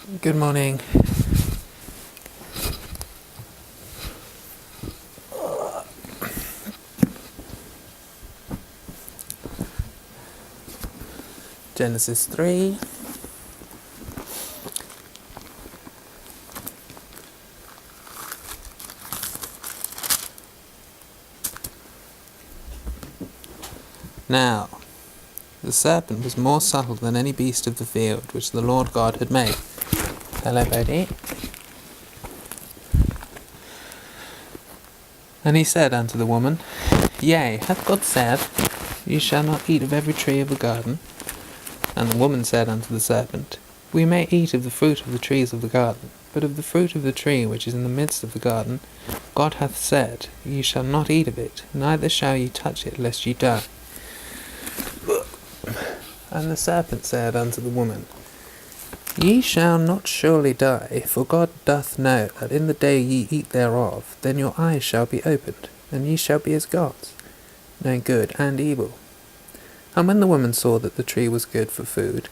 Good morning. Genesis 3. Now, the serpent was more subtle than any beast of the field which the Lord God had made. Hello, Bodhi. And he said unto the woman, Yea, hath God said, Ye shall not eat of every tree of the garden? And the woman said unto the serpent, We may eat of the fruit of the trees of the garden, but of the fruit of the tree which is in the midst of the garden, God hath said, Ye shall not eat of it, neither shall ye touch it, lest ye die. And the serpent said unto the woman, Ye shall not surely die, for God doth know that in the day ye eat thereof, then your eyes shall be opened, and ye shall be as gods, knowing good and evil. And when the woman saw that the tree was good for food,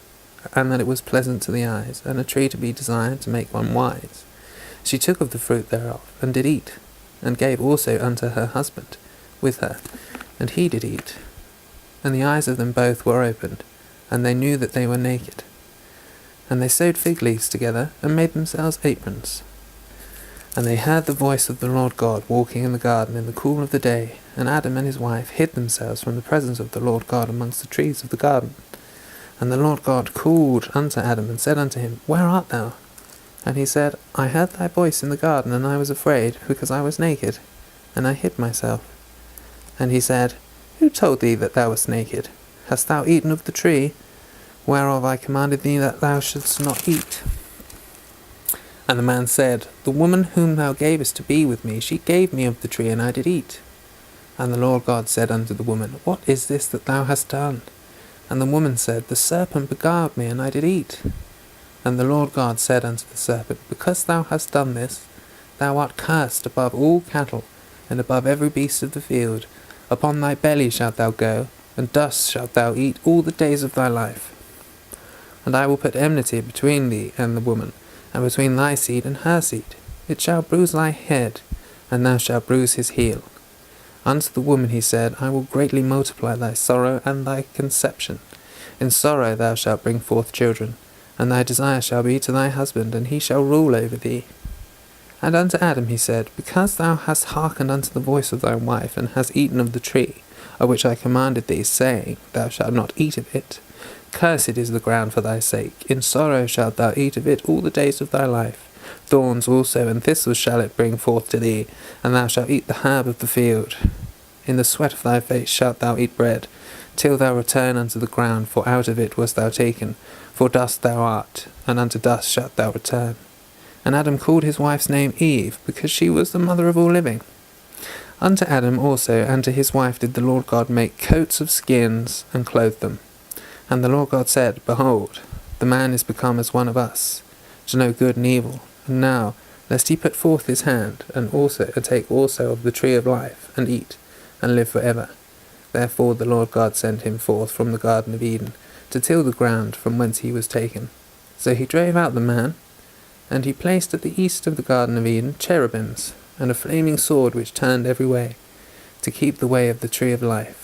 and that it was pleasant to the eyes, and a tree to be desired to make one wise, she took of the fruit thereof, and did eat, and gave also unto her husband with her, and he did eat. And the eyes of them both were opened, and they knew that they were naked. And they sewed fig leaves together, and made themselves aprons. And they heard the voice of the Lord God walking in the garden in the cool of the day, and Adam and his wife hid themselves from the presence of the Lord God amongst the trees of the garden. And the Lord God called unto Adam, and said unto him, Where art thou? And he said, I heard thy voice in the garden, and I was afraid, because I was naked, and I hid myself. And he said, Who told thee that thou wast naked? Hast thou eaten of the tree, whereof I commanded thee that thou shouldst not eat? And the man said, The woman whom thou gavest to be with me, she gave me of the tree, and I did eat. And the Lord God said unto the woman, What is this that thou hast done? And the woman said, The serpent beguiled me, and I did eat. And the Lord God said unto the serpent, Because thou hast done this, thou art cursed above all cattle, and above every beast of the field. Upon thy belly shalt thou go, and dust shalt thou eat all the days of thy life. And I will put enmity between thee and the woman, and between thy seed and her seed. It shall bruise thy head, and thou shalt bruise his heel. Unto the woman he said, I will greatly multiply thy sorrow and thy conception. In sorrow thou shalt bring forth children, and thy desire shall be to thy husband, and he shall rule over thee. And unto Adam he said, Because thou hast hearkened unto the voice of thy wife, and hast eaten of the tree, of which I commanded thee, saying, Thou shalt not eat of it, cursed is the ground for thy sake. In sorrow shalt thou eat of it all the days of thy life. Thorns also and thistles shall it bring forth to thee, and thou shalt eat the herb of the field. In the sweat of thy face shalt thou eat bread, till thou return unto the ground, for out of it wast thou taken. For dust thou art, and unto dust shalt thou return. And Adam called his wife's name Eve, because she was the mother of all living. Unto Adam also and to his wife did the Lord God make coats of skins, and clothe them. And the Lord God said, Behold, the man is become as one of us, to know good and evil. And now, lest he put forth his hand, and take also of the tree of life, and eat, and live for ever. Therefore the Lord God sent him forth from the Garden of Eden, to till the ground from whence he was taken. So he drave out the man, and he placed at the east of the Garden of Eden cherubims, and a flaming sword which turned every way, to keep the way of the tree of life.